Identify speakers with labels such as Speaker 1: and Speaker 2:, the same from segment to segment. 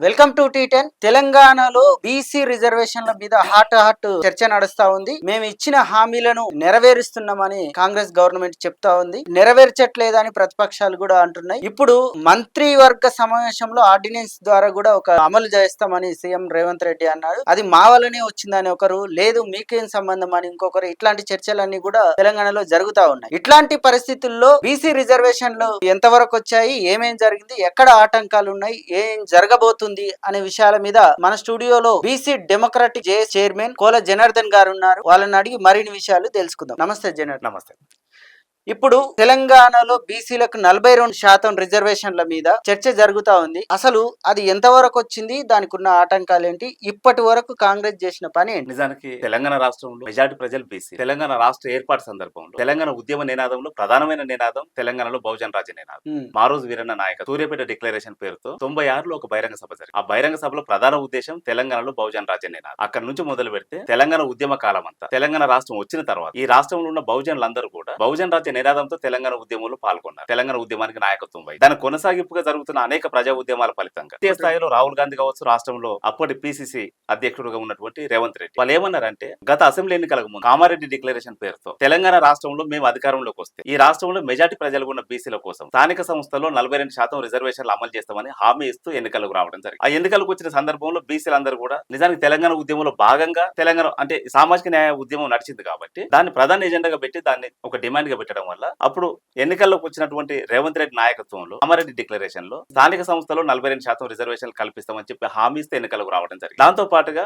Speaker 1: Welcome to టీ10. తెలంగాణలో BC రిజర్వేషన్ల మీద హాట్ చర్చ నడుస్తా ఉంది. మేము ఇచ్చిన హామీలను నెరవేరుస్తున్నామని కాంగ్రెస్ గవర్నమెంట్ చెప్తా ఉంది. నెరవేర్చట్లేదని ప్రతిపక్షాలు కూడా అంటున్నాయి. ఇప్పుడు మంత్రివర్గ సమావేశంలో ఆర్డినెన్స్ ద్వారా కూడా ఒక అమలు చేస్తామని సీఎం రేవంత్ రెడ్డి అన్నాడు. అది మా వల్లనే వచ్చిందని ఒకరు, లేదు మీకేం సంబంధం అని ఇంకొకరు. ఇట్లాంటి చర్చలన్నీ కూడా తెలంగాణలో జరుగుతా ఉన్నాయి. ఇట్లాంటి పరిస్థితుల్లో బీసీ రిజర్వేషన్లు ఎంతవరకు వచ్చాయి, ఏమేం జరిగింది, ఎక్కడ ఆటంకాలు ఉన్నాయి, ఏం జరగబోతుంది అనే విషయాల మీద మన స్టూడియోలో బీసీ డెమోక్రటిక్ జే చైర్మన్ కోల జనార్దన్ గారు ఉన్నారు. వాళ్ళని అడిగి మరిన్ని విషయాలు తెలుసుకుందాం. నమస్తే జనార్దన్.
Speaker 2: నమస్తే.
Speaker 1: ఇప్పుడు తెలంగాణలో బీసీలకు 42% రిజర్వేషన్ల మీద చర్చ జరుగుతా ఉంది. అసలు అది ఎంతవరకు వచ్చింది, దానికి ఉన్న ఆటంకాలు ఏంటి, ఇప్పటి వరకు కాంగ్రెస్ చేసిన పని ఏంటి?
Speaker 2: నిజానికి తెలంగాణ రాష్ట్రంలో మెజార్టీ ప్రజలు బీసీ. తెలంగాణ రాష్ట్ర ఏర్పాటు సందర్భంలో తెలంగాణ ఉద్యమ నినాదంలో ప్రధానమైన నినాదం తెలంగాణలో బహుజన రాజ్య నినాదం. మారోజు వీరన్న నాయక సూర్యాపేట డిక్లరేషన్ పేరుతో 96లో ఒక బహిరంగ సభ జరిగింది. ఆ బహిరంగ సభలో ప్రధాన ఉద్దేశం తెలంగాణలో బహుజన రాజ్య నినాదం. అక్కడ నుంచి మొదలు పెడితే తెలంగాణ ఉద్యమ కాలం అంతా, తెలంగాణ రాష్ట్రం వచ్చిన తర్వాత ఈ రాష్ట్రంలో ఉన్న బహుజనులందరూ కూడా బహుజన రాజ్య నినాదంతో తెలంగాణ ఉద్యమంలో పాల్గొన్నారు. తెలంగాణ ఉద్యమానికి నాయకత్వం వహించారు. దాని కొనసాగింపుగా జరుగుతున్న అనేక ప్రజా ఉద్యమాల ఫలితంగా జాతీయ స్థాయిలో రాహుల్ గాంధీ కావచ్చు, రాష్ట్రంలో అప్పటి పిసిసి అధ్యక్షుడుగా ఉన్నటువంటి రేవంత్ రెడ్డి వాళ్ళు ఏమన్నారంటే, గత అసెంబ్లీ ఎన్నికలకు ముందు కామారెడ్డి డిక్లరేషన్ పేరుతో తెలంగాణ రాష్ట్రంలో మేము అధికారంలోకి వస్తే ఈ రాష్ట్రంలో మెజార్టీ ప్రజలు ఉన్న బీసీల కోసం స్థానిక సంస్థల్లో 42% రిజర్వేషన్లు అమలు చేస్తామని హామీ ఇస్తూ ఎన్నికలకు రావడం జరిగింది. ఆ ఎన్నికలకు వచ్చిన సందర్భంలో బీసీలందరూ కూడా నిజానికి తెలంగాణ ఉద్యమంలో భాగంగా తెలంగాణ అంటే సామాజిక న్యాయ ఉద్యమం నడిచింది కాబట్టి దాన్ని ప్రధాన ఎజెండాగా పెట్టి దాన్ని ఒక డిమాండ్ గా పెట్టడం వల్ల అప్పుడు ఎన్నికల్లోకి వచ్చినటువంటి రేవంత్ రెడ్డి నాయకత్వంలో కామారెడ్డి డిక్లరేషన్ లో స్థానిక సంస్థలో 42% రిజర్వేషన్లు కల్పిస్తామని చెప్పి హామీ ఇస్తే ఎన్నికలకు రావడం జరిగింది. దాంతో పాటుగా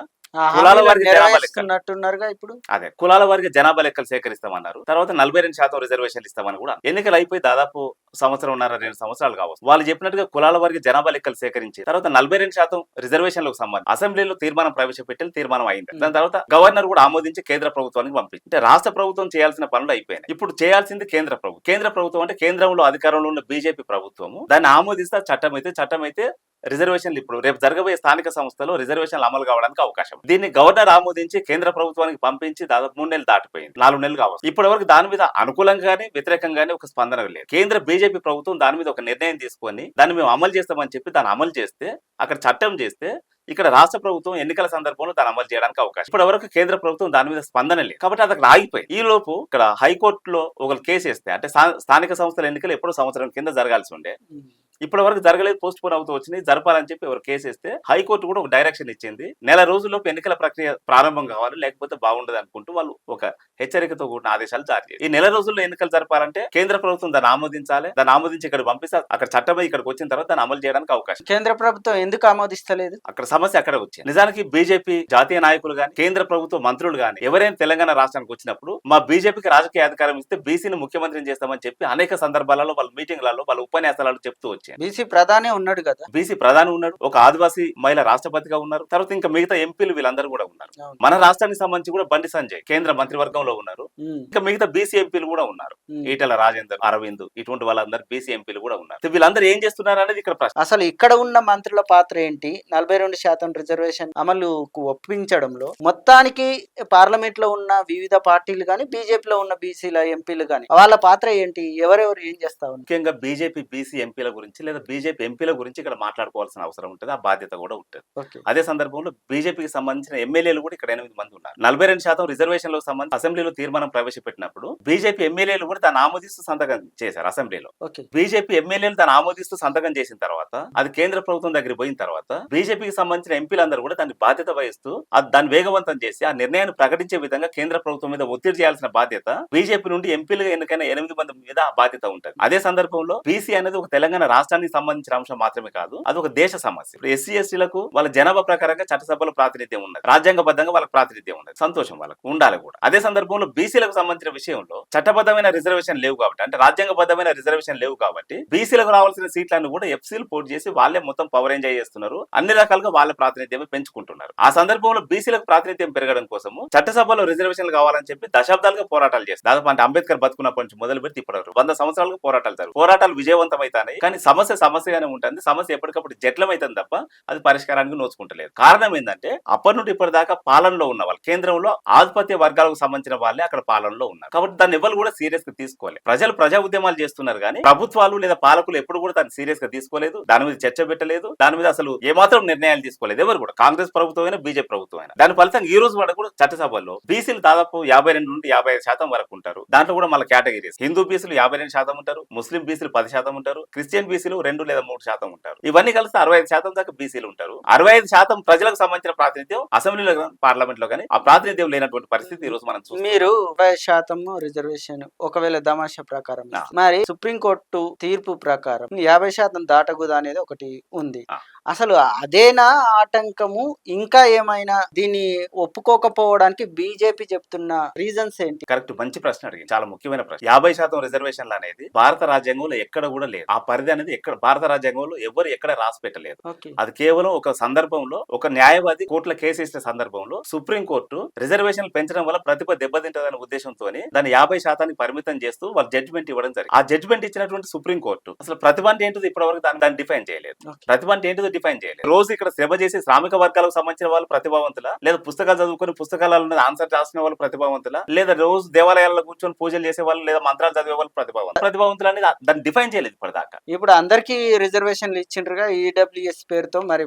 Speaker 2: కులాల వారికి జనాభా లెక్కలున్నట్టున్నారుగా, ఇప్పుడు అదే కులాల వారికి జనాభా లెక్కలు సేకరిస్తామన్నారు. తర్వాత 42% రిజర్వేషన్లు ఇస్తామని కూడా ఎన్నికలు అయిపోయి దాదాపు 1.5-2 సంవత్సరాలు కావచ్చు. వాళ్ళు చెప్పినట్టుగా కులాల వారికి జనాభా లెక్కలు సేకరించి తర్వాత 42% రిజర్వేషన్లకు సంబంధించి అసెంబ్లీలో తీర్మానం ప్రవేశపెట్టి తీర్మానం అయింది. దాని తర్వాత గవర్నర్ కూడా ఆమోదించి కేంద్ర ప్రభుత్వానికి పంపింది. అంటే రాష్ట్ర ప్రభుత్వం చేయాల్సిన పనులు అయిపోయినాయి. ఇప్పుడు చేయాల్సింది కేంద్ర ప్రభుత్వం. కేంద్ర ప్రభుత్వం అంటే కేంద్రంలో అధికారంలో ఉన్న బీజేపీ ప్రభుత్వము దాన్ని ఆమోదిస్తే చట్టం అయితే రిజర్వేషన్లు ఇప్పుడు రేపు జరగబోయే స్థానిక సంస్థలో రిజర్వేషన్లు అమలు కావడానికి అవకాశం. దీన్ని గవర్నర్ ఆమోదించి కేంద్ర ప్రభుత్వానికి పంపించి దాదాపు 3 నెలలు దాటిపోయింది, 4 నెలలు కావచ్చు. ఇప్పటి వరకు దాని మీద అనుకూలంగానే వ్యతిరేకంగానే ఒక స్పందన లేదు. కేంద్ర బీజేపీ ప్రభుత్వం దాని మీద ఒక నిర్ణయం తీసుకొని దాన్ని మేము అమలు చేస్తామని చెప్పి దాన్ని అమలు చేస్తే, అక్కడ చట్టం చేస్తే ఇక్కడ రాష్ట్ర ప్రభుత్వం ఎన్నికల సందర్భంలో దాన్ని అమలు చేయడానికి అవకాశం. ఇప్పటి వరకు కేంద్ర ప్రభుత్వం దాని మీద స్పందన లేదు కాబట్టి అది అక్కడ ఆగిపోయింది. ఈ లోపు ఇక్కడ హైకోర్టులో ఒక కేసు వేస్తే, అంటే స్థానిక సంస్థల ఎన్నికలు ఎప్పుడో సంవత్సరం కింద జరగాల్సి ఉండే, ఇప్పటి వరకు జరగలేదు, పోస్ట్ పోన్ అవుతూ వచ్చినాయి, జరపాలని చెప్పి ఎవరు కేసు వేస్తే హైకోర్టు కూడా ఒక డైరెక్షన్ ఇచ్చింది. నెల రోజుల్లోపు ఎన్నికల ప్రక్రియ ప్రారంభం కావాలి, లేకపోతే బాగుండదు అనుకుంటూ వాళ్ళు ఒక హెచ్చరికతో కూడిన ఆదేశాలు జారీ చేయాలి. ఈ నెల రోజుల్లో ఎన్నికలు జరపాలంటే కేంద్ర ప్రభుత్వం దాన్ని ఆమోదించాలి. దాన్ని ఆమోదించి ఇక్కడ పంపిస్తే అక్కడ చట్టం ఇక్కడికి వచ్చిన తర్వాత దాన్ని అమలు చేయడానికి అవకాశం.
Speaker 1: కేంద్ర ప్రభుత్వం ఎందుకు ఆమోదిస్తలేదు? అక్కడ
Speaker 2: సమస్య అక్కడ వచ్చింది. నిజానికి బీజేపీ జాతీయ నాయకులు గాని కేంద్ర ప్రభుత్వ మంత్రులు గాని ఎవరైనా తెలంగాణ రాష్ట్రానికి వచ్చినప్పుడు మా బీజేపీకి రాజకీయ అధికారం ఇస్తే బీసీని ముఖ్యమంత్రిని చేస్తామని చెప్పి అనేక సందర్భాలలో వాళ్ళ మీటింగ్లలో వాళ్ళ ఉపన్యాసాలలో చెప్తూ వచ్చారు.
Speaker 1: బీసీ ప్రధాని ఉన్నాడు కదా,
Speaker 2: బీసీ ప్రధాని ఉన్నాడు, ఒక ఆదివాసీ మహిళ రాష్ట్రపతిగా ఉన్నారు, తర్వాత ఇంకా మిగతా ఎంపీలు వీళ్ళందరూ కూడా ఉన్నారు. మన రాష్ట్రానికి సంబంధించి కూడా బండి సంజయ్ కేంద్ర మంత్రివర్గంలో ఉన్నారు. ఇంకా మిగతా బీసీ ఎంపీలు కూడా ఉన్నారు, ఈటెల రాజేందర్, అరవింద్, ఇటువంటి వాళ్ళందరూ బీసీ ఎంపీలు కూడా ఉన్నారు. వీళ్ళందరూ ఏం చేస్తున్నారు అనేది ఇక్కడ ప్రశ్న.
Speaker 1: అసలు ఇక్కడ ఉన్న మంత్రుల పాత్ర ఏంటి? 42% రిజర్వేషన్ అమలుకు ఒప్పించడంలో మొత్తానికి పార్లమెంట్ లో ఉన్న వివిధ పార్టీలు గాని, బీజేపీలో ఉన్న బీసీల ఎంపీలు గాని వాళ్ళ పాత్ర ఏంటి? ఎవరెవరు ఏం చేస్తా ఉన్నారు?
Speaker 2: ముఖ్యంగా బీజేపీ బీసీ ఎంపీల గురించి లేదా బీజేపీ ఎంపీల గురించి ఇక్కడ మాట్లాడుకోవాల్సిన అవసరం ఉంటుంది, ఆ బాధ్యత కూడా ఉంటుంది. అదే సందర్భంలో బీజేపీకి సంబంధించిన ఎమ్మెల్యేలు కూడా ఇక్కడ 8 మంది ఉన్నారు. 42% రిజర్వేషన్లకు సంబంధించి అసెంబ్లీలో తీర్మానం ప్రవేశపెట్టినప్పుడు బీజేపీ ఎమ్మెల్యేలు కూడా దాన్ని ఆమోదిస్తూ సంతకం చేశారు అసెంబ్లీలో. బీజేపీ ఎమ్మెల్యేలు దాన్ని ఆమోదిస్తూ సంతకం చేసిన తర్వాత అది కేంద్ర ప్రభుత్వం దగ్గరికి పోయిన తర్వాత బీజేపీకి సంబంధించిన ఎంపీలందరూ కూడా దాన్ని బాధ్యత వహిస్తూ దాన్ని వేగవంతం చేసి ఆ నిర్ణయాన్ని ప్రకటించే విధంగా కేంద్ర ప్రభుత్వం మీద ఒత్తిడి చేయాల్సిన బాధ్యత బీజేపీ నుండి ఎంపీలుగా ఎన్నికైన 8 మంది మీద ఆ బాధ్యత ఉంటుంది. అదే సందర్భంలో బీసీ అనేది ఒక తెలంగాణ రాష్ట్రానికి సంబంధించిన అంశం మాత్రమే కాదు, అది ఒక దేశ సమస్య. ఇప్పుడు ఎస్సీ ఎస్టీలకు వాళ్ళ జనాభా ప్రకారంగా చట్టసభలో ప్రాతినిధ్యం ఉన్నది, రాజ్యాంగబద్ధంగా వాళ్ళకి ప్రాతినిధ్యం ఉన్నది, సంతోషం, వాళ్ళకు ఉండాలి కూడా. అదే సందర్భంలో బీసీలకు సంబంధించిన విషయంలో చట్టబద్ధమైన రిజర్వేషన్ లేవు కాబట్టి, అంటే రాజ్యాంగబద్ధమైన రిజర్వేషన్ లేవు కాబట్టి బీసీలకు రావాల్సిన సీట్లను కూడా ఎఫ్సీలు పోటీ చేసి వాళ్ళే మొత్తం పవర్ ఎంజాయ్ చేస్తున్నారు, అన్ని రకాలుగా వాళ్ళ ప్రాతినిధ్యం పెంచుకుంటున్నారు. ఆ సందర్భంలో బీసీలకు ప్రాతినిధ్యం పెరగడం కోసము చట్టసభలో రిజర్వేషన్లు కావాలని చెప్పి దశాబ్దాలుగా పోరాటాలు చేస్తారు. దాదాపు అంటే అంబేద్కర్ బతుకున్నప్పటి నుంచి మొదలు పెట్టి ఇప్పటివరకు 100 సంవత్సరాలుగా పోరాటాలు జరుగుతాయి. పోరాటాలు విజయవంతమైతాయి, కానీ సమస్యగానే ఉంటుంది. సమస్య ఎప్పటికప్పుడు జట్లమైతుంది తప్ప అది పరిష్కారానికి నోచుకుంటలేదు. కారణం ఏంటంటే అప్పటి నుండి ఇప్పటిదాకా పాలనలో ఉన్న వాళ్ళు, కేంద్రంలో ఆధిపత్య వర్గాలకు సంబంధించిన వాళ్ళే అక్కడ పాలనలో ఉన్నారు. కాబట్టి దాన్ని ఎవరు కూడా సీరియస్ గా తీసుకోవాలి. ప్రజలు ప్రజా ఉద్యమాలు చేస్తున్నారు కానీ ప్రభుత్వాలు లేదా పాలకులు ఎప్పుడు కూడా దాన్ని సీరియస్ గా తీసుకోలేదు. దాని మీద చర్చ పెట్టలేదు. దాని మీద అసలు ఏమాత్రం నిర్ణయాలు తీసుకోలేదు ఎవరు కూడా. కాంగ్రెస్ ప్రభుత్వం అయినా, బీజేపీ ప్రభుత్వం అయినా. దాని ఫలితంగా ఈ రోజు వరకు కూడా చట్టసభల్లో బీసీలు దాదాపు 52 నుండి 55% వరకు ఉంటారు. దాంట్లో కూడా మళ్ళీ కేటగిరీస్, హిందూ బీసీలు 52% ఉంటారు, ముస్లిం బీసీలు 10% ఉంటారు, క్రిస్టియన్ బీసీలు 2 లేదా 3% ఉంటారు. ఇవన్నీ కలిసి 65% దాకా బీసీలు ఉంటారు. 65% ప్రజలకు సంబంధించిన ప్రాతినిధ్యం అసెంబ్లీలో, పార్లమెంట్ లో కానీ ఆ ప్రాతినిధ్యం లేనటువంటి పరిస్థితి ఈ రోజు మనం చూస్తాం.
Speaker 1: మీరు 50% రిజర్వేషన్ ఒకవేళ తమాషా ప్రకారం, మరి సుప్రీంకోర్టు తీర్పు ప్రకారం 50% దాటకూడదు అనేది ఒకటి ఉంది. అసలు అదేనా ఆటంకము? ఇంకా ఏమైనా దీన్ని ఒప్పుకోకపోవడానికి బీజేపీ చెప్తున్న రీజన్స్ ఏంటి?
Speaker 2: కరెక్ట్, మంచి ప్రశ్న అడిగింది. చాలా ముఖ్యమైన ప్రశ్న. 50% రిజర్వేషన్లు అనేది భారత రాజ్యాంగంలో ఎక్కడ కూడా లేదు. ఆ పరిధి అనేది ఎక్కడ భారత రాజ్యాంగంలో ఎవరు ఎక్కడ రాసి పెట్టలేదు. అది కేవలం ఒక సందర్భంలో ఒక న్యాయవాది కోర్టులో కేసు ఇచ్చిన సందర్భంలో సుప్రీంకోర్టు రిజర్వేషన్లు పెంచడం వల్ల ప్రతిభ దెబ్బతింటదనే ఉద్దేశంతో దాన్ని 50% పరిమితం చేస్తూ వాళ్ళు జడ్జిమెంట్ ఇవ్వడం జరిగింది. ఆ జడ్జిమెంట్ ఇచ్చినటువంటి సుప్రీంకోర్టు అసలు ప్రతిభ అంటే ఏంటిది ఇప్పటివరకు దాన్ని డిఫైన్ చేయలేదు. ప్రతిభ అంటే ఏంటిదో డిఫైన్ చేయలేదు. రోజు ఇక్కడ శ్రమ చేసి శ్రామిక వర్గాలకు సంబంధించిన వాళ్ళు ప్రతిభావంతుల, లేదా పుస్తకాలు చదువుకొని పుస్తకాలలో ఆన్సర్ రాసిన వాళ్ళు ప్రతిభావంతుల, లేదా రోజు దేవాలయాల్లో కూర్చొని పూజలు చేసే వాళ్ళు, లేదా మంత్రాలు చదివే వాళ్ళు ప్రతిభావంతులు అనేది దాన్ని డిఫైన్ చేయలేదు ఇప్పటిదాకా.
Speaker 1: ఇప్పుడు అందరికీ రిజర్వేషన్లు ఇచ్చిండ్రుగా ఈడబ్ల్యూఎస్ పేరుతో, మరి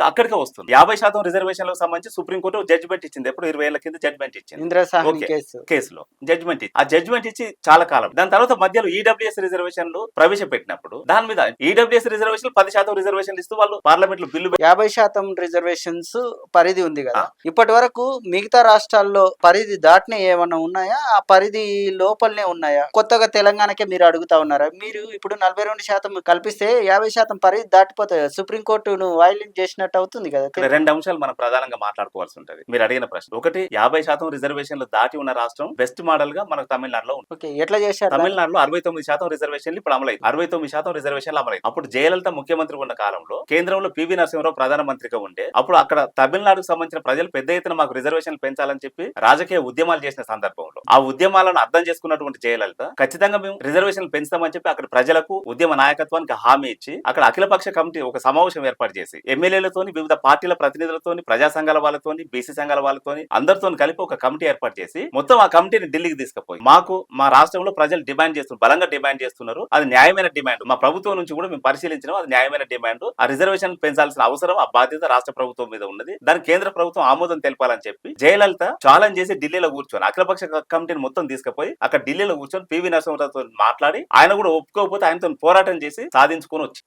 Speaker 2: అక్కడికే వస్తుంది. 50% రిజర్వేషన్లకు సంబంధించి సుప్రీంకోర్టు జడ్జిమెంట్ ఇచ్చింది. ఎప్పుడు 20 ఏళ్ల కింద జడ్జిమెంట్ ఇచ్చింది కేసులో. జడ్జిమెంట్ ఇచ్చి ఆ జడ్జిమెంట్ ఇచ్చి చాలా కాలం. దాని తర్వాత మధ్యలో ఈడబ్ల్యూఎస్ రిజర్వేషన్లు ప్రవేశపెట్టినప్పుడు దాని మీద ఈడబ్ల్యూఎస్ రిజర్వేషన్ 10% రిజర్వేషన్లు ఇస్తూ వాళ్ళు పార్లమెంట్ లో బిల్లు
Speaker 1: 50% రిజర్వేషన్స్ పరిధి ఉంది కదా. ఇప్పటి వరకు మిగతా రాష్ట్రాల్లో పరిధి దాటిన ఏమన్నా ఉన్నాయా? ఆ పరిధి లోపలనే ఉన్నాయా? కొత్తగా తెలంగాణకే మీరు అడుగుతా ఉన్నారా? మీరు ఇప్పుడు 42% కల్పిస్తే 50% పరిధి దాటిపోతాయి. సుప్రీంకోర్టును వైలేట్ చేసినట్టు అవుతుంది కదా.
Speaker 2: 2 అంశాలు మనం ప్రధానంగా మాట్లాడుకోవాల్సి ఉంటది. మీరు అడిగిన ప్రశ్న ఒకటి, 50% రిజర్వేషన్లు దాటి ఉన్న రాష్ట్రం బెస్ట్ మోడల్ గా మనకు తమిళనాడులో ఉంది.
Speaker 1: ఎట్లా చేశారు?
Speaker 2: తమిళనాడులో 69% రిజర్వేషన్లు ఇప్పుడు అమలైంది. 69% రిజర్వేషన్లు అమలైంది. అప్పుడు జయలలిత ముఖ్యమంత్రి ఉన్న కాలంలో కేంద్రంలో పివి నరసింహరావు ప్రధానమంత్రిగా ఉండే అప్పుడు అక్కడ తమిళనాడుకు సంబంధించిన ప్రజలు పెద్ద ఎత్తున మాకు రిజర్వేషన్లు పెంచాలని చెప్పి రాజకీయ ఉద్యమాలు చేసిన సందర్భంలో ఆ ఉద్యమాలను అర్థం చేసుకున్నటువంటి జయలలిత ఖచ్చితంగా మేము రిజర్వేషన్లు పెంచుతామని చెప్పి అక్కడ ప్రజలకు, ఉద్యమ నాయకత్వానికి హామీ ఇచ్చి అక్కడ అఖిలపక్ష కమిటీ ఒక సమావేశం ఏర్పాటు చేసి ఎమ్మెల్యేలతోని, వివిధ పార్టీల ప్రతినిధులతోని, ప్రజా సంఘాల వాళ్ళతోని, బీసీ సంఘాల వాళ్ళతోని అందరితో కలిపి ఒక కమిటీ ఏర్పాటు చేసి మొత్తం ఆ కమిటీని ఢిల్లీకి తీసుకుపోయి మాకు మా రాష్ట్రంలో ప్రజలు డిమాండ్ చేస్తున్నారు, బలంగా డిమాండ్ చేస్తున్నారు, అది న్యాయమైన డిమాండ్, మా ప్రభుత్వం నుంచి కూడా మేము పరిశీలించినాం, అది న్యాయమైన డిమాండ్, ఆ రిజర్వేషన్ పెంచాల్సిన అవసరం, ఆ బాధ్యత రాష్ట్ర ప్రభుత్వం మీద ఉన్నది, దానికి కేంద్ర ప్రభుత్వం ఆమోదం తెలపాలని చెప్పి జయలలిత ఛాలెంజ్ చేసి ఢిల్లీలో కూర్చొని అఖిలపక్ష కమిటీని మొత్తం తీసుకుపోయి అక్కడ ఢిల్లీలో కూర్చొని పివి నరసింహరావుతో మాట్లాడి ఆయన కూడా ఒప్పుకోకపోతే ఆయనతో పోరాటం చేసి సాధించుకొని వచ్చి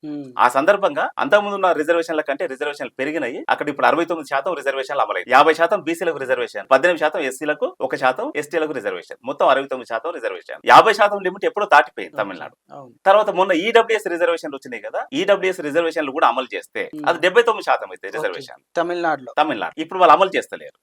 Speaker 2: ఆ సందర్భంగా అంతకుముందు ఉన్న రిజర్వేషన్ల కంటే రిజర్వేషన్లు పెరిగినాయి. అక్కడ ఇప్పుడు 69% రిజర్వేషన్లు అమలై 50% బీసీలకు రిజర్వేషన్, 18% ఎస్సీలకు, 1% ఎస్టీలకు రిజర్వేషన్, మొత్తం 69% రిజర్వేషన్. 50% లిమిట్ ఎప్పుడో దాటిపోయింది తమిళనాడు. తర్వాత మొన్న ఈడబ్ల్యూఎస్ రిజర్వేషన్లు వచ్చినాయి కదా, ఈడబ్ల్యూఎస్ రిజర్వేషన్లు కూడా అమలు చేస్తే అది 79% అయితే రిజర్వేషన్ తమిళనాడు. ఇప్పుడు వాళ్ళు అమలు చేస్తలేరు,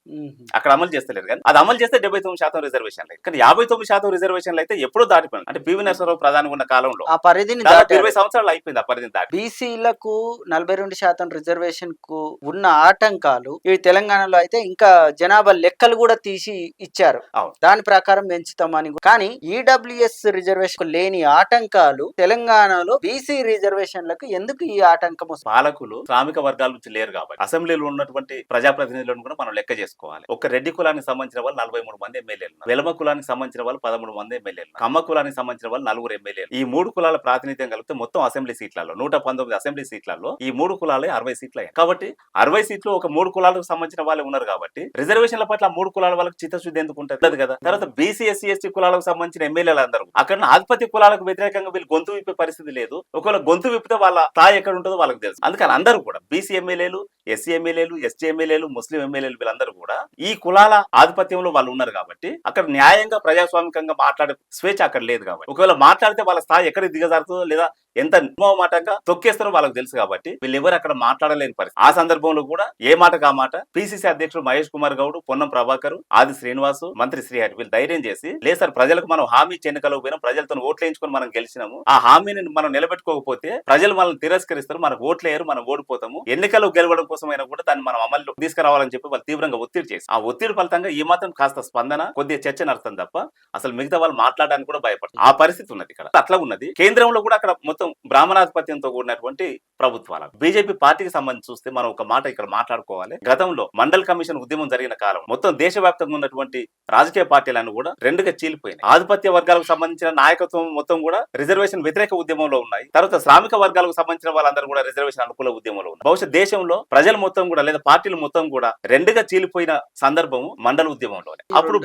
Speaker 2: అక్కడ అమలు చేస్తలేరు కానీ అది అమలు చేస్తే 79% రిజర్వేషన్. కానీ 59% రిజర్వేషన్లు అయితే ఎప్పుడో దాటిపోయింది. అంటే పివి నరసింహరావు ప్రధాని ఉన్న కాలంలో ఆ పరిధిని 20 సంవత్సరాలు అయిపోయింది. ఆ పరిధిని దాటి
Speaker 1: బీసీలకు 42% రిజర్వేషన్ కు ఉన్న ఆటంకాలు ఇవి తెలంగాణలో అయితే ఇంకా జనాభా లెక్కలు కూడా తీసి ఇచ్చారు, దాని ప్రకారం పెంచుతామని. కానీ ఈడబ్ల్యూఎస్ రిజర్వేషన్ లేని ఆటంకాలు తెలంగాణలో బీసీ రిజర్వేషన్లకు ఎందుకు ఈ ఆటంకం?
Speaker 2: పాలకులు శ్రామిక వర్గాల నుంచి లేరు కాబట్టి అసెంబ్లీలో ఉన్నటువంటి ప్రజాప్రతినిధులను కూడా మనం లెక్క చేసుకోవాలి. ఒక రెడ్డి కులానికి సంబంధించిన వాళ్ళు 43 మంది ఎమ్మెల్యేలు, వెలమ కులానికి సంబంధించిన వాళ్ళు 13 మంది ఎమ్మెల్యేలు, కమ్మ కులానికి సంబంధించిన వాళ్ళు 4 ఎమ్మెల్యేలు. ఈ 3 కులాల ప్రాతినిధ్యం కలిపితే మొత్తం అసెంబ్లీ సీట్లలో 119 అసెంబ్లీ సీట్లలో ఈ 3 కులాలే 60 సీట్లు అయ్యాయి. కాబట్టి 60 సీట్లు ఒక 3 కులాలకు సంబంధించిన వాళ్ళు ఉన్నారు కాబట్టి రిజర్వేషన్ల పట్ల 3 కులాల వాళ్ళకి చిత్తశుద్ధి ఎందుకు ఉంటుంది కదా. తర్వాత బీసీ, ఎస్సీ, ఎస్టీ కులాలకు సంబంధించిన ఎమ్మెల్యేలు అందరూ అక్కడ ఆధిపత్య కులాలకు వ్యతిరేకంగా వీళ్ళు గొంతు విప్పే పరిస్థితి లేదు. ఒకవేళ గొంతు విప్పితే వాళ్ళ స్థాయి ఎక్కడ ఉంటుందో వాళ్ళకి తెలుసు. అందుకని అందరూ కూడా బీసీ ఎమ్మెల్యేలు, ఎస్సీ ఎమ్మెల్యేలు, ఎస్టీ ఎమ్మెల్యేలు, ముస్లిం ఎమ్మెల్యేలు వీళ్ళందరూ కూడా ఈ కులాల ఆధిపత్యంలో వాళ్ళు ఉన్నారు కాబట్టి అక్కడ న్యాయంగా ప్రజాస్వామికంగా మాట్లాడే స్వేచ్ఛ అక్కడ లేదు కాబట్టి ఒకవేళ మాట్లాడితే వాళ్ళ స్థాయి ఎక్కడ దిగజారుతుందో లేదా ఎంత నిర్మమాటంగా తొక్కేస్తారో వాళ్ళకి తెలుసు కాబట్టి వీళ్ళెవరు అక్కడ మాట్లాడలేని పరిస్థితి. ఆ సందర్భంలో కూడా ఏ మాటకు ఆ మాట పిసిసి అధ్యక్షుడు మహేష్ కుమార్ గౌడ్, పొన్నం ప్రభాకర్, ఆది శ్రీనివాసు, మంత్రి శ్రీహరి వీళ్ళు ధైర్యం చేసి లేదు సార్ ప్రజలకు మనం హామీ ఇచ్చి ఎన్నికలకు పోయినాం, ప్రజలతో ఓట్లు వేయించుకొని మనం గెలిచినాము, ఆ హామీని మనం నిలబెట్టుకోకపోతే ప్రజలు మనల్ని తిరస్కరిస్తారు, మనకు ఓట్లు వేయరు, మనం ఓడిపోతాము, ఎన్నికలు గెలవడం కోసమైనా కూడా దాన్ని మనం అమలు తీసుకురావాలని చెప్పి వాళ్ళు తీవ్రంగా ఒత్తిడి చేసి ఆ ఒత్తిడి ఫలితంగా ఈ మాత్రం కాస్త స్పందన, కొద్దిగా చర్చ నడుస్తుంది తప్ప అసలు మిగతా వాళ్ళు మాట్లాడడానికి కూడా భయపడతారు. ఆ పరిస్థితి ఉన్నది ఇక్కడ. అట్లా ఉన్నది కేంద్రంలో కూడా అక్కడ మొత్తం మొత్తం బ్రాహ్మణాధిపత్యంతో కూడినటువంటి ప్రభుత్వాలకు. బీజేపీ పార్టీకి సంబంధించి చూస్తే మనం ఒక మాట ఇక్కడ మాట్లాడుకోవాలి. గతంలో మండల్ కమిషన్ ఉద్యమం జరిగిన కాలం మొత్తం దేశవ్యాప్తంగా ఉన్నటువంటి రాజకీయ పార్టీలను కూడా రెండుగా చీలిపోయినాయి. ఆధిపత్య వర్గాలకు సంబంధించిన నాయకత్వం మొత్తం కూడా రిజర్వేషన్ వ్యతిరేక ఉద్యమంలో ఉన్నాయి. తర్వాత శ్రామిక వర్గాలకు సంబంధించిన వాళ్ళందరూ కూడా రిజర్వేషన్ అనుకూల ఉద్యమంలో ఉన్నారు. బహుశా దేశంలో ప్రజలు మొత్తం కూడా లేదా పార్టీలు మొత్తం కూడా రెండుగా చీలిపోయిన సందర్భం మండల ఉద్యమంలోనే. అప్పుడు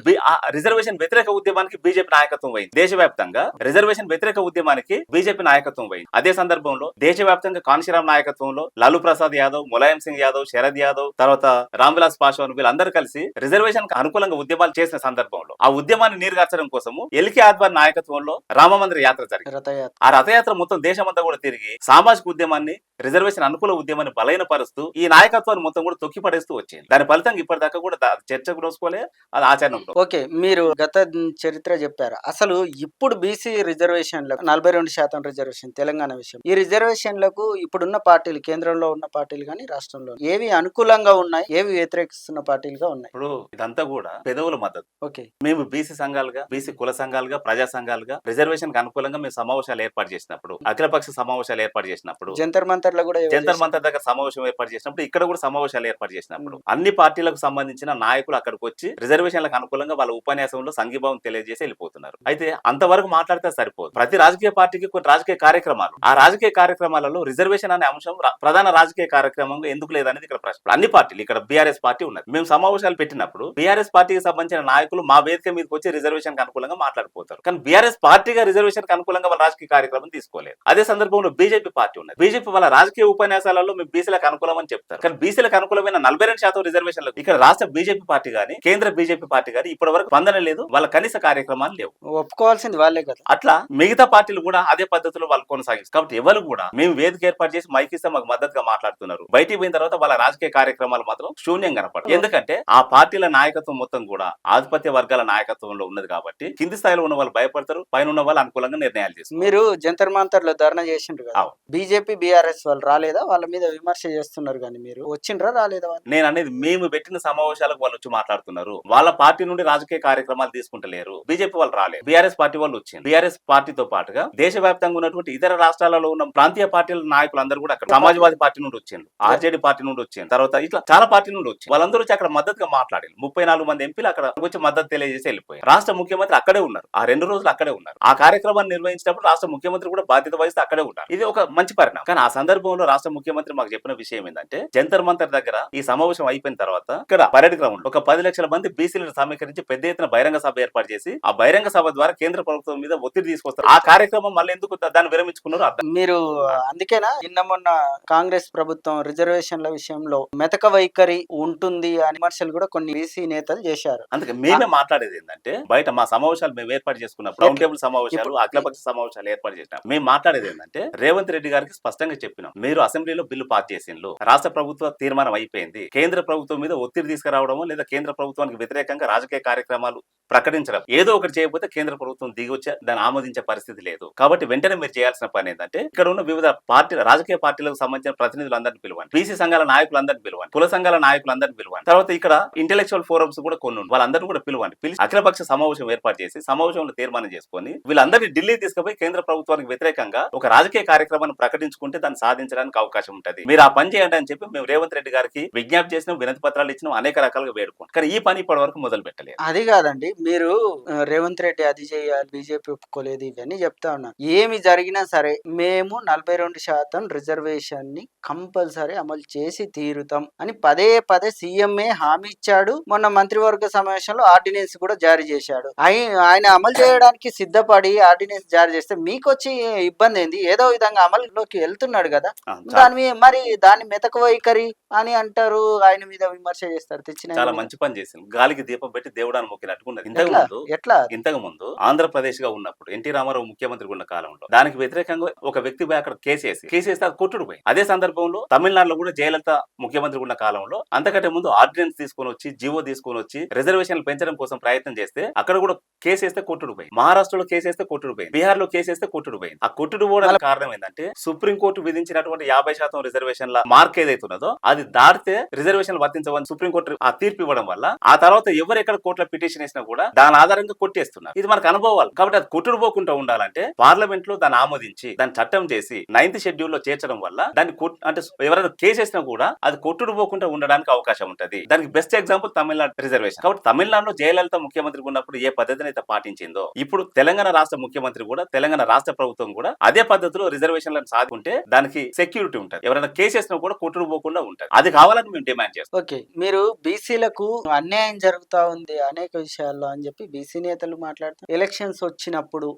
Speaker 2: రిజర్వేషన్ వ్యతిరేక ఉద్యమానికి బీజేపీ నాయకత్వం వహింది. దేశవ్యాప్తంగా రిజర్వేషన్ వ్యతిరేక ఉద్యమానికి బీజేపీ నాయకత్వం వహింది. అదే సందర్భంలో దేశవ్యాప్తంగా కాన్షీరామ్ నాయకత్వంలో లాలూ ప్రసాద్ యాదవ్, ములాయం సింగ్ యాదవ్, శరద్ యాదవ్, తర్వాత రామ్ విలాస్ పాస్వాన్ వీళ్ళందరూ కలిసి రిజర్వేషన్ అనుకూలంగా ఉద్యమాలు చేసిన సందర్భంలో ఆ ఉద్యమాన్ని నీరుగార్చడం కోసము ఎల్కే ఆద్వాని నాయకత్వంలో రామమందిర యాత్ర జరిగింది. ఆ రథయాత్ర మొత్తం దేశమంతా కూడా తిరిగి సామాజిక ఉద్యమాన్ని, రిజర్వేషన్ అనుకూల ఉద్యమాన్ని బలహీనపరుస్తూ ఈ నాయకత్వాన్ని మొత్తం కూడా తొక్కిపడేస్తూ వచ్చింది. దాని ఫలితంగా ఇప్పటిదాకా కూడా చర్చకు నోసుకోలే, అది ఆచరణ.
Speaker 1: ఓకే, మీరు గత చరిత్ర చెప్పారు. అసలు ఇప్పుడు బీసీ రిజర్వేషన్లకు 42% రిజర్వేషన్ తెలంగాణ విషయం, ఈ రిజర్వేషన్లకు ఇప్పుడున్న పార్టీలు, కేంద్రంలో ఉన్న పార్టీలు కానీ రాష్ట్రంలో ఏవి అనుకూలంగా ఉన్నాయి, ఏవి వ్యతిరేకిస్తున్న పార్టీలుగా ఉన్నాయి?
Speaker 2: ఇప్పుడు ఇదంతా కూడా పెదవుల మద్దతు.
Speaker 1: ఓకే,
Speaker 2: మేము బీసీ సంఘాలుగా, బీసీ కుల సంఘాలుగా, ప్రజా సంఘాలుగా రిజర్వేషన్ కి అనుకూలంగా మేము సమావేశాలు ఏర్పాటు చేసినప్పుడు, అఖిలపక్ష సమావేశాలు ఏర్పాటు చేసినప్పుడు,
Speaker 1: జంతర్ మంతర్ లో కూడా
Speaker 2: జంతర్ మంతర్ దగ్గర సమావేశం ఏర్పాటు చేసినప్పుడు, ఇక్కడ కూడా సమావేశాలు ఏర్పాటు చేసినప్పుడు అన్ని పార్టీలకు సంబంధించిన నాయకులు అక్కడికి వచ్చి రిజర్వేషన్లకు అనుకూలంగా వాళ్ళ ఉపన్యాసంలో సంఘీభావం తెలియజేసి వెళ్ళిపోతున్నారు. అయితే అంతవరకు మాట్లాడితే సరిపోదు. ప్రతి రాజకీయ పార్టీకి కొన్ని రాజకీయ కార్యక్రమాలు, ఆ రాజకీయ కార్యక్రమాలలో రిజర్వేషన్ అనే అంశం ప్రధాన రాజకీయ కార్యక్రమంగా ఎందుకు లేదనేది ఇక్కడ ప్రశ్న. అన్ని పార్టీలు, ఇక్కడ బీఆర్ఎస్ పార్టీ ఉన్నది. మేము సమావేశాలు పెట్టినప్పుడు బీఆర్ఎస్ పార్టీకి సంబంధించిన నాయకులు మా వేదిక మీదకి వచ్చి రిజర్వేషన్ కి అనుకూలంగా మాట్లాడిపోతారు. కానీ బీఆర్ఎస్ పార్టీగా రిజర్వేషన్ కి అనుకూలంగా వాళ్ళ రాజకీయ కార్యక్రమం తీసుకోలేదు. అదే సందర్భంలో బీజేపీ పార్టీ ఉన్నది. బీజేపీ వాళ్ళ రాజకీయ ఉపన్యాసాలలో మేము బీసీలకు అనుకూలం అని చెప్తారు. కానీ బీసీలకు అనుకూలమైన 42% రిజర్వేషన్లు ఇక్కడ రాష్ట్ర బీజేపీ పార్టీ గానీ, కేంద్ర బీజేపీ పార్టీ గానీ ఇప్పటి వరకు స్పందన లేదు. వాళ్ళ కనీస కార్యక్రమాలు లేవు.
Speaker 1: ఒప్పుకోవాల్సింది వాళ్ళే కదా.
Speaker 2: అట్లా మిగతా పార్టీలు కూడా అదే పద్ధతిలో వాళ్ళు కొనసాగిస్తారు. కాబట్టి ఎవరు కూడా మేము వేదిక ఏర్పాటు చేసి మైక్ ఇస్తే మాకు మద్దతుగా మాట్లాడుతున్నారు, బయటికి పోయిన తర్వాత వాళ్ళ రాజకీయ కార్యక్రమాలు మాత్రం శూన్యం కనపడదు. ఎందుకంటే ఆ పార్టీల నాయకత్వం మొత్తం కూడా ఆధిపత్య వర్గాల నాయకత్వంలో ఉన్నది కాబట్టి కింది స్థాయిలో ఉన్న వాళ్ళు భయపడతారు, పైన ఉన్న వాళ్ళు అనుకూలంగా నిర్ణయాలు చేస్తారు.
Speaker 1: మీరు జంతర్ మంతర్ లో ధర్నా చేసిండ్రు కదా, బీజేపీ బీఆర్ఎస్ వాళ్ళు రాలేదా? వాళ్ళ మీద విమర్శ చేస్తున్నారు కానీ మీరు వచ్చిండ్రా రాలేదా?
Speaker 2: నేను అనేది మేము పెట్టిన సమావేశాలకు వాళ్ళు వచ్చి మాట్లాడుతున్నారు. వాళ్ళ పార్టీ నుండి రాజకీయ కార్యక్రమాలు తీసుకుంటలేరు. బీజేపీ వాళ్ళు రాలేదు, బీఆర్ఎస్ పార్టీ వాళ్ళు వచ్చింది. బీఆర్ఎస్ పార్టీతో పాటుగా దేశవ్యాప్తంగా ఉన్నటువంటి ఇతర రాష్ట్రాలలో ఉన్న ప్రాంతీయ పార్టీల నాయకులందరూ కూడా అక్కడ సమాజ్వాదీ పార్టీ నుండి వచ్చింది, ఆర్జేడీ పార్టీ నుండి వచ్చింది, తర్వాత ఇట్లా చాలా పార్టీ నుండి వచ్చి వాళ్ళందరూ వచ్చి అక్కడ మద్దతుగా మాట్లాడారు. 34 మంది ఎంపీలు అక్కడ వచ్చి మద్దతు తెలియజేసి వెళ్ళిపోయారు. రాష్ట్ర ముఖ్యమంత్రి అక్కడే ఉన్నారు, ఆ 2 రోజులు అక్కడే ఉన్నారు. ఆ కార్యక్రమాన్ని నిర్వహించినప్పుడు రాష్ట్ర ముఖ్యమంత్రి కూడా బాధ్యత వహిస్తే అక్కడే ఉన్నారు. ఇది ఒక మంచి పరిణామం. కానీ ఆ సందర్భంలో రాష్ట్ర ముఖ్యమంత్రి మాకు చెప్పిన విషయం ఏంటంటే, జంతర్ మంతర్ దగ్గర ఈ సమావేశం అయిపోయిన తర్వాత ఇక్కడ పరేడ్ గ్రౌండ్ ఒక 10 లక్షల మంది బీసీలను సమీకరించి పెద్ద ఎత్తున బహిరంగ సభ ఏర్పాటు చేసి ఆ బహిరంగ సభ ద్వారా కేంద్ర ప్రభుత్వం మీద ఒత్తిడి తీసుకొస్తారు. ఆ కార్యక్రమం మళ్ళీ ఎందుకు దాన్ని విరమించుకున్నారు అర్థం.
Speaker 1: మీరు అందుకేనా నిన్న మొన్న కాంగ్రెస్ ప్రభుత్వం రిజర్వేషన్ల విషయంలో మెతక వైఖరి ఉంటుంది అని విమర్శలు కూడా కొన్ని బీసీ నేతలు చేశారు.
Speaker 2: అందుకే మేమే మాట్లాడేది ఏంటంటే, బయట మా సమావేశాలు మేము ఏర్పాటు చేసుకున్నప్పుడు రౌండ్ టేబుల్ సమావేశాలు, అఖిలపక్ష సమావేశాలు ఏర్పాటు చేసినాం. మేము మాట్లాడేది ఏంటంటే, రేవంత్ రెడ్డి గారికి స్పష్టంగా చెప్పినాం, మీరు అసెంబ్లీలో బిల్లు పాస్ చేసిండ్రు, రాష్ట్ర ప్రభుత్వ తీర్మానం అయిపోయింది, కేంద్ర ప్రభుత్వం మీద ఒత్తిడి తీసుకురావడం లేదా కేంద్ర ప్రభుత్వానికి వ్యతిరేకంగా రాజకీయ కార్యక్రమాలు ప్రకటించడం ఏదో ఒకటి చేయకపోతే కేంద్ర ప్రభుత్వం దిగి వచ్చి దాన్ని ఆమోదించే పరిస్థితి లేదు. కాబట్టి వెంటనే మీరు చేయాల్సిన పని ఏంటంటే, ఇక్కడ ఉన్న వివిధ పార్టీల రాజకీయ పార్టీలకు సంబంధించిన ప్రతినిధులందరినీ పిలవండి, బీసీ సంఘాల నాయకులందరినీ పిలవండి, కుల సంఘాల నాయకులందరినీ పిలవండి, తర్వాత ఇక్కడ ఇంటెలెక్చువల్ ఫోరమ్స్ కూడా కొన్ని వాళ్ళందరూ కూడా పిలవండి. పిలిచి అఖిలపక్ష సమావేశం ఏర్పాటు చేసి సమావేశంలో తీర్మానం చేసుకొని వీళ్ళందరినీ ఢిల్లీ తీసుకుపోయి కేంద్ర ప్రభుత్వానికి వ్యతిరేకంగా ఒక రాజకీయ కార్యక్రమాన్ని ప్రకటించుకుంటే దాన్ని సాధించడానికి అవకాశం ఉంటుంది. మీరు ఆ పని చేయండి అని చెప్పి మేము రేవంత్ రెడ్డి గారికి విజ్ఞప్తి చేసినాం, వినతి పత్రాలు ఇచ్చినాం, అనేక రకాలుగా వేడుకోండి. కానీ ఈ పని ఇప్పటి వరకు మొదలు పెట్టలేదు.
Speaker 1: అది కాదండి, మీరు రేవంత్ రెడ్డి అది చేయాలి, బీజేపీ ఒప్పుకోలేదు, ఇవన్నీ చెప్తా ఉన్నారు. ఏమి జరిగినా సరే మేము 42% రిజర్వేషన్ ని కంపల్సరీ అమలు చేసి తీరుతాం అని పదే పదే సీఎంఏ హామీ ఇచ్చాడు. మొన్న మంత్రివర్గ సమావేశంలో ఆర్డినెన్స్ కూడా జారీ చేశాడు. ఆయన అమలు చేయడానికి సిద్ధపడి ఆర్డినెన్స్ జారీ చేస్తే మీకు వచ్చి ఇబ్బంది ఏంది? ఏదో విధంగా అమలులోకి వెళ్తున్నాడు కదా, దాన్ని మెతక వైఖరి అని అంటారు, ఆయన మీద విమర్శ చేస్తారు. తెచ్చిన
Speaker 2: చాలా మంచి పని చేసింది, గాలికి దీపం పెట్టి దేవుడాన్ని మొక్కినట్టుకున్నది. ఇంతకు ముందు ఆంధ్రప్రదేశ్ గా ఉన్నప్పుడు ఎన్టీ రామారావు ముఖ్యమంత్రి ఉన్న కాలంలో దానికి వ్యతిరేకంగా ఒక వ్యక్తి అక్కడ కేసేస్తే అది కొట్టుడు పోయి. అదే సందర్భంలో తమిళనాడులో కూడా జయలలిత ముఖ్యమంత్రి ఉన్న కాలంలో అంతకంటే ముందు ఆర్డినెన్స్ తీసుకొని వచ్చి, జీవో తీసుకొని వచ్చి రిజర్వేషన్లు పెంచడం కోసం ప్రయత్నం చేస్తే అక్కడ కూడా కేసేస్తే కొట్టుడు పోయి. మహారాష్ట్రలో కేసేస్తే కొట్టుడు పోయింది, బీహార్ లో కేసేస్తే కొట్టుడు పోయింది. ఆ కొట్టుడు పోవడానికి కారణం ఏంటంటే, సుప్రీంకోర్టు విధించినటువంటి 50% రిజర్వేషన్ల మార్క్ ఏదైతే ఉన్నదో అది దాటితే రిజర్వేషన్లు వర్తించవని సుప్రీంకోర్టు ఆ తీర్పు ఇవ్వడం వల్ల ఆ తర్వాత ఎవరు ఎక్కడ కోర్టులో పిటిషన్ వేసినా కూడా దాని ఆధారంగా కొట్టేస్తున్నారు. ఇది మనకు అనుభవాలు. కాబట్టి అది కొట్టుడు పోకుండా ఉండాలంటే పార్లమెంట్ లో దాన్ని ఆమోదించాలి. ఆమోదించి దాన్ని చట్టం చేసి 9th షెడ్యూల్ లో చేర్చడం వల్ల దాన్ని అంటే ఎవరైనా కేసు వేసినా కూడా అది కొట్టుడు పోకుండా ఉండడానికి అవకాశం ఉంటది. దానికి బెస్ట్ ఎగ్జాంపుల్ తమిళనాడు రిజర్వేషన్. కాబట్టి తమిళనాడులో జయలలిత ముఖ్యమంత్రి ఉన్నప్పుడు ఏ పద్ధతిని అయితే పాటించిందో ఇప్పుడు తెలంగాణ రాష్ట్ర ముఖ్యమంత్రి కూడా, తెలంగాణ రాష్ట్ర ప్రభుత్వం కూడా అదే పద్ధతిలో రిజర్వేషన్లను సాగుంటే దానికి సెక్యూరిటీ ఉంటది. ఎవరైనా కేసు వేసినా కూడా కొట్టుడు పోకుండా ఉంటది. అది కావాలని మేము డిమాండ్ చేస్తాం.
Speaker 1: ఓకే, మీరు బీసీలకు అన్యాయం జరుగుతా ఉంది అనేక విషయాల్లో అని చెప్పి బీసీ నేతలు మాట్లాడుతారు. ఎలక్షన్స్ వచ్చినప్పుడు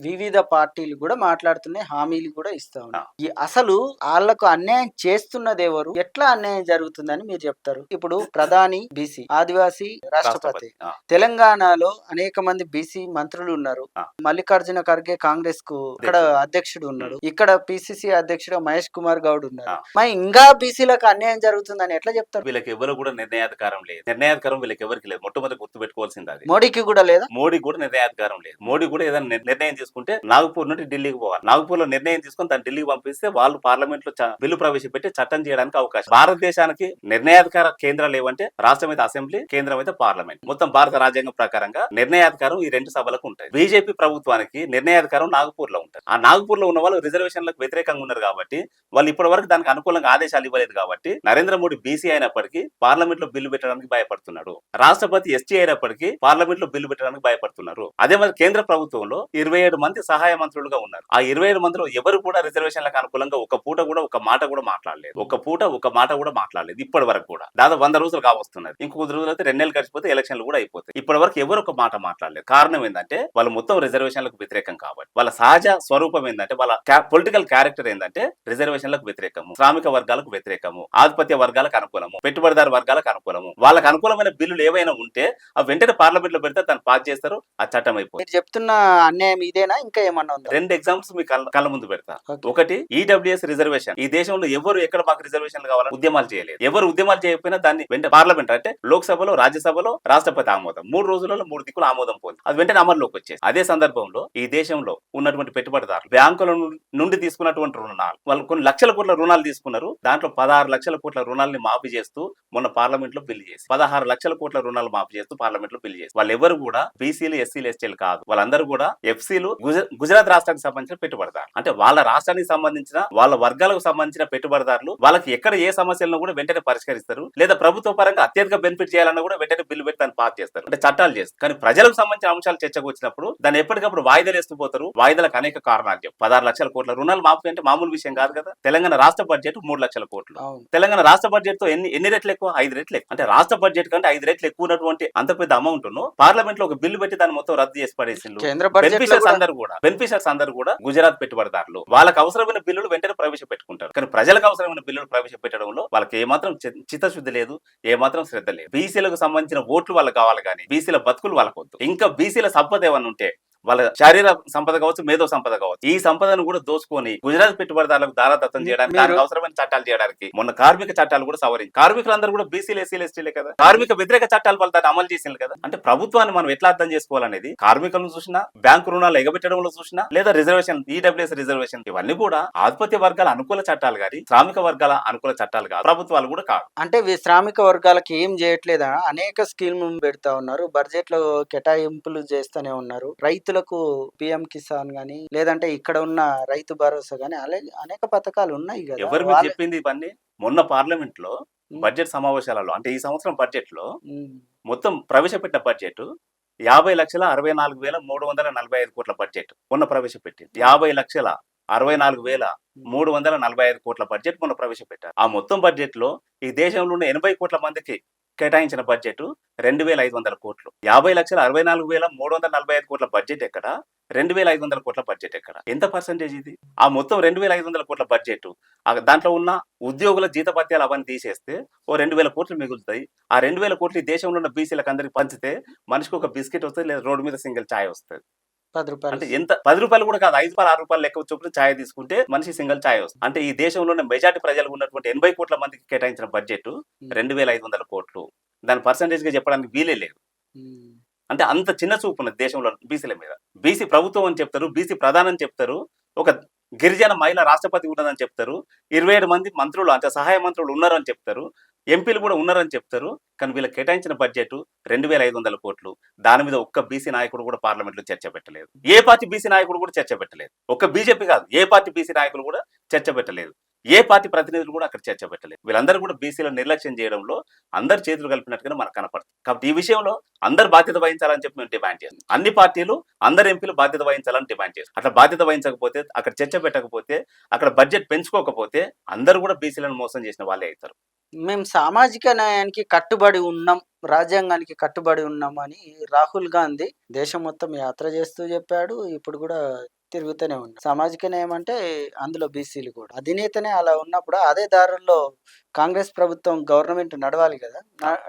Speaker 1: వివిధ పార్టీలు కూడా మాట్లాడుతున్నాయి, హామీలు కూడా ఇస్తా ఉన్నాయి. అసలు వాళ్ళకు అన్యాయం చేస్తున్నది ఎవరు, ఎట్లా అన్యాయం జరుగుతుందని మీరు చెప్తారు? ఇప్పుడు ప్రధాని బీసీ, ఆదివాసీ రాష్ట్రపతి. తెలంగాణలో అనేక మంది బీసీ మంత్రులు ఉన్నారు. మల్లికార్జున ఖర్గే కాంగ్రెస్ కు ఇక్కడ అధ్యక్షుడు ఉన్నాడు, ఇక్కడ పిసిసి అధ్యక్షుడు మహేష్ కుమార్ గౌడ్ ఉన్నారు. మరి ఇంకా బీసీలకు అన్యాయం జరుగుతుందని ఎట్లా చెప్తారు?
Speaker 2: వీళ్ళకి ఎవరు కూడా నిర్ణయాధికారం లేదు. నిర్ణయాధికారం వీళ్ళకి ఎవరికి లేదు. మొట్టమొదటి గుర్తు పెట్టుకోవాల్సింది అది.
Speaker 1: మోడీకి కూడా లేదా?
Speaker 2: మోడీ కూడా నిర్ణయాధికారం లేదు. మోడీ కూడా ఏదైనా నిర్ణయం తీసుకుంటే నాగపూర్ నుండి ఢిల్లీకి పోవాలి. నాగపూర్ లో నిర్ణయం తీసుకుని దాన్ని ఢిల్లీకి పంపిస్తే వాళ్ళు పార్లమెంట్ లో బిల్లు ప్రవేశపెట్టి చట్టం చేయడానికి అవకాశం. భారతదేశానికి నిర్ణయాధికార కేంద్రాలు ఏవంటే రాష్ట్రం అయితే అసెంబ్లీ, కేంద్రం అయితే పార్లమెంట్. మొత్తం భారత రాజ్యాంగం ప్రకారంగా నిర్ణయాధికారం ఈ రెండు సభలకు ఉంటుంది. బీజేపీ ప్రభుత్వానికి నిర్ణయాధికారం నాగపూర్ లో ఉంటుంది. ఆ నాగపూర్ లో ఉన్న వాళ్ళు రిజర్వేషన్లకు వ్యతిరేకంగా ఉన్నారు కాబట్టి వాళ్ళు ఇప్పటి వరకు దానికి అనుకూలంగా ఆదేశాలు ఇవ్వలేదు కాబట్టి నరేంద్ర మోడీ బీసీ అయినప్పటికీ పార్లమెంట్ లో బిల్లు పెట్టడానికి భయపడుతున్నాడు. రాష్ట్రపతి ఎస్టీ అయినప్పటికీ పార్లమెంట్ లో బిల్లు పెట్టడానికి భయపడుతున్నారు. అదే మరి కేంద్ర ప్రభుత్వంలో 27 మంది సహాయ మంత్రులుగా ఉన్నారు. ఆ 27 మందిలో ఎవరు కూడా రిజర్వేషన్లకు అనుకూలంగా ఒక పూట కూడా ఒక మాట కూడా మాట్లాడలేదు. ఇప్పటి వరకు కూడా దాదాపు 100 రోజులు కావస్తున్నది. ఇంకొక రోజులు అయితే 2 నెలలు గడిచిపోతే ఎలక్షన్లు కూడా అయిపోతాయి. ఇప్పటి వరకు ఎవరు ఒక మాట మాట్లాడలేదు. కారణం ఏంటంటే వాళ్ళు మొత్తం రిజర్వేషన్లకు వ్యతిరేకం కాబట్టి. వాళ్ళ సహజ స్వరూపం ఏంటంటే, వాళ్ళ పొలిటికల్ క్యారెక్టర్ ఏంటంటే రిజర్వేషన్లకు వ్యతిరేకము, శ్రామిక వర్గాలకు వ్యతిరేకము, ఆధిపత్య వర్గాలకు అనుకూలము, పెట్టుబడిదారు వర్గాలకు అనుకూలము. వాళ్ళకి అనుకూలమైన బిల్లులు ఏవైనా ఉంటే అవి వెంటనే పార్లమెంట్ లో పెడితే దాన్ని పాస్ చేస్తారు, ఆ చట్టం అయిపోతుంది.
Speaker 1: చెప్తున్న అన్యాయం ఇదేనా, ఇంకా ఏమన్నా ఉందా?
Speaker 2: 2 ఎగ్జాంపుల్స్ మీ కళ్ళ ముందు పెడతా. ఒకటి ఈడబ్ల్యూఎస్ రిజర్వేషన్. ఈ దేశంలో ఎవరు ఎక్కడ మాకు రిజర్వేషన్ కావాలని ఉద్యమాలు చేయలేదు. ఎవరు ఉద్యమాలు చేయకపోయినా దాన్ని వెంటనే పార్లమెంట్ అంటే లోక్సభలో, రాజ్యసభలో రాష్ట్రపతి ఆమోదం, 3 రోజులలో 3 దిక్కులు ఆమోదం పొంది అది వెంటనే అమల్లోకి వచ్చేది. అదే సందర్భంలో ఈ దేశంలో ఉన్నటువంటి పెట్టుబడిదారులు బ్యాంకుల నుండి తీసుకున్నటువంటి రుణాలు, వాళ్ళు కొన్ని లక్షల కోట్ల రుణాలు తీసుకున్నారు. దాంట్లో 16 లక్షల కోట్ల రుణాలని మాఫీ చేస్తూ మొన్న పార్లమెంట్ లో బిల్లు చేసి 16 లక్షల కోట్ల రుణాలు మాఫీ చేస్తూ పార్లమెంట్ లో బిల్లు చేసి వాళ్ళు ఎవరు కూడా బీసీలు, ఎస్సీలు, ఎస్టీలు కాదు. వాళ్ళందరూ కూడా ఎఫ్సీలు, గుజరాత్ రాష్ట్రానికి సంబంధించిన పెట్టుబడిదారు. అంటే వాళ్ళ రాష్ట్రానికి సంబంధించిన, వాళ్ళ వర్గాలకు సంబంధించిన పెట్టుబడిదారులు వాళ్ళకి ఎక్కడ ఏ సమస్యలను కూడా వెంటనే పరిష్కరిస్తారు. లేదా ప్రభుత్వ పరంగా అత్యధిక బెనిఫిట్ చేయాలన్నా కూడా వెంటనే బిల్లు పెట్టి దాన్ని పాస్ చేస్తారు, అంటే చట్టాలు చేస్తారు. కానీ ప్రజలకు సంబంధించిన అంశాలు చర్చకు వచ్చినప్పుడు దాన్ని ఎప్పటికప్పుడు వాయిదాలు వేస్తూ పోతారు. వాయిదాలకు అనేక కారణాలు చెప్పు. 16 లక్షల కోట్ల రుణాలు మాఫీ అంటే మామూలు విషయం కాదు కదా. తెలంగాణ రాష్ట్ర బడ్జెట్ 3 లక్షల కోట్లు. తెలంగాణ రాష్ట్ర బడ్జెట్ తో ఎన్ని రెట్లు ఎక్కువ? 5 రెట్లు ఎక్కువ. అంటే రాష్ట్ర బడ్జెట్ కంటే 5 రెట్లు ఎక్కువ ఉన్నటువంటి అంత పెద్ద అమౌంట్ ను పార్లమెంట్ లో ఒక బిల్లు పెట్టి దాన్ని మొత్తం రద్దు చేసి పడేసిండ్రు. బెనిఫిషియర్స్ అందరూ కూడా గుజరాత్ పెట్టుబడిదారులు. వాళ్ళకి అవసరమైన బిల్లులు వెంటనే ప్రవేశపెట్టుకుంటారు. కానీ ప్రజలకు అవసరమైన బిల్లులు ప్రవేశపెట్టడంలో వాళ్ళకి ఏమాత్రం చిత్తశుద్ధి లేదు, ఏమాత్రం శ్రద్ధ లేదు. బీసీలకు సంబంధించిన ఓట్లు వాళ్ళకి కావాలి కానీ బీసీల బతుకులు వాళ్ళకు వద్దు. ఇంకా బీసీల సంపద ఏమన్నా ఉంటే వాళ్ళ శారీర సంపద కావచ్చు, మేధో సంపద కావచ్చు, ఈ సంపదను కూడా దోచుకొని గుజరాత్ పెట్టుబడిదారులకు దారాదత్తం చేయడానికి, దానికి అవసరమైన చట్టాలు చేయడానికి మొన్న కార్మిక చట్టాలు కూడా సవరించి కార్మికులందరూ కూడా బీసీలు, ఎస్సీలు, ఎస్టీలే కదా. కార్మిక వ్యతిరేక చట్టాలు వాళ్ళు దాన్ని అమలు చేసింది కదా. అంటే ప్రభుత్వాన్ని మనం ఎట్లా అర్థం చేసుకోవాలనేది కార్మికులను చూసినా, బ్యాంకు రుణాలు ఎగబెట్టడంలో చూసినా, లేదా రిజర్వేషన్, ఈడబ్ల్యూఎస్ రిజర్వేషన్, ఇవన్నీ కూడా ఆధిపత్య వర్గాల అనుకూల చట్టాలు కానీ శ్రామిక వర్గాల అనుకూల చట్టాలు కాదు, ప్రభుత్వాలు కూడా కాదు.
Speaker 1: అంటే శ్రామిక వర్గాలకి ఏం చేయట్లేదా? అనేక స్కీమ్లు పెడతా ఉన్నారు, బడ్జెట్ లో కేటాయింపులు చేస్తూనే ఉన్నారు. రైతులకు పిఎం కిసాన్ గానీ, లేదంటే ఇక్కడ ఉన్న రైతు భరోసా గానీ, అలాగే అనేక పథకాలు ఉన్నాయి కదా.
Speaker 2: ఎవరు మీరు చెప్పింది ఇవన్నీ? మొన్న పార్లమెంట్ లో బడ్జెట్ సమావేశాలలో, అంటే ఈ సంవత్సరం బడ్జెట్ లో మొత్తం ప్రవేశపెట్టిన బడ్జెట్ 50,64,345 కోట్ల బడ్జెట్ మొన్న ప్రవేశపెట్టింది. 50,64,345 కోట్ల బడ్జెట్ మొన్న ప్రవేశపెట్టారు. ఆ మొత్తం బడ్జెట్ లో ఈ దేశంలో ఉన్న 80 కోట్ల మందికి కేటాయించిన బడ్జెట్ 2,500 కోట్లు. 50,64,345 కోట్ల బడ్జెట్ ఎక్కడ? 2,500 కోట్ల బడ్జెట్ ఎక్కడ? ఎంత పర్సెంటేజ్ ఇది? ఆ మొత్తం 2,500 కోట్ల బడ్జెట్ దాంట్లో ఉన్న ఉద్యోగుల జీతభత్యాలు అవన్నీ తీసేస్తే ఓ 2,000 కోట్లు మిగులుతాయి. ఆ 2,000 కోట్లు దేశంలో ఉన్న బీసీలకు అందరికి పంచితే మనిషికి ఒక బిస్కెట్ వస్తుంది, లేదా రోడ్డు మీద సింగిల్ ఛాయ్ వస్తుంది.
Speaker 1: 10 రూపాయలు.
Speaker 2: అంటే ఎంత? 10 రూపాయలు కూడా కాదు, 5 రూపాయలు, 6 రూపాయలు లెక్క చొప్పున ఛాయ్ తీసుకుంటే మనిషి సింగిల్ ఛాయ్ వస్తుంది. అంటే ఈ దేశంలో ఉన్న మెజార్టీ ప్రజలకు ఉన్నటువంటి 80 కోట్ల మందికి కేటాయించిన బడ్జెట్ 2,500 కోట్లు. దాని పర్సెంటేజ్ గా చెప్పడానికి వీలే లేదు. అంటే అంత చిన్న చూపు ఉన్నది దేశంలో బీసీల మీద. బీసీ ప్రభుత్వం అని చెప్తారు, బీసీ ప్రధానం అని చెప్తారు, ఒక గిరిజన మహిళ రాష్ట్రపతి ఉన్నదని చెప్తారు, 27 మంది మంత్రులు అంటే సహాయ మంత్రులు ఉన్నారని చెప్తారు. ఎంపీలు కూడా ఉన్నారని చెప్తారు. కానీ వీళ్ళకి కేటాయించిన బడ్జెట్ 2,500 కోట్లు. దాని మీద ఒక్క బీసీ నాయకుడు కూడా పార్లమెంట్ లో చర్చ పెట్టలేదు. ఏ పార్టీ బీసీ నాయకుడు కూడా చర్చ పెట్టలేదు. ఒక్క బీజేపీ కాదు, ఏ పార్టీ బీసీ నాయకులు కూడా చర్చ పెట్టలేదు. ఏ పార్టీ ప్రతినిధులు కూడా అక్కడ చర్చ పెట్టలేదు. వీళ్ళందరూ కూడా బీసీలను నిర్లక్ష్యం చేయడంలో అందరు చేతులు కలిపినట్టుగా మనకు కనపడుతుంది. కాబట్టి ఈ విషయంలో అందరు బాధ్యత వహించాలని చెప్పి మేము డిమాండ్ చేస్తాం. అన్ని పార్టీలు అందరు ఎంపీలు బాధ్యత వహించాలని డిమాండ్ చేస్తాం. అట్లా బాధ్యత వహించకపోతే, అక్కడ చర్చ పెట్టకపోతే, అక్కడ బడ్జెట్ పెంచుకోకపోతే అందరూ కూడా బీసీలను మోసం చేసిన వాళ్ళే అవుతారు.
Speaker 1: మేము సామాజిక న్యాయానికి కట్టుబడి ఉన్నాం, రాజ్యాంగానికి కట్టుబడి ఉన్నాం అని రాహుల్ గాంధీ దేశం మొత్తం యాత్ర చేస్తూ చెప్పాడు. ఇప్పుడు కూడా తిరుగుతూనే ఉన్నాడు. సామాజిక న్యాయం అంటే అందులో బీసీలు కూడా. అధినేతనే అలా ఉన్నప్పుడు అదే దారుల్లో కాంగ్రెస్ ప్రభుత్వం గవర్నమెంట్ నడవాలి కదా.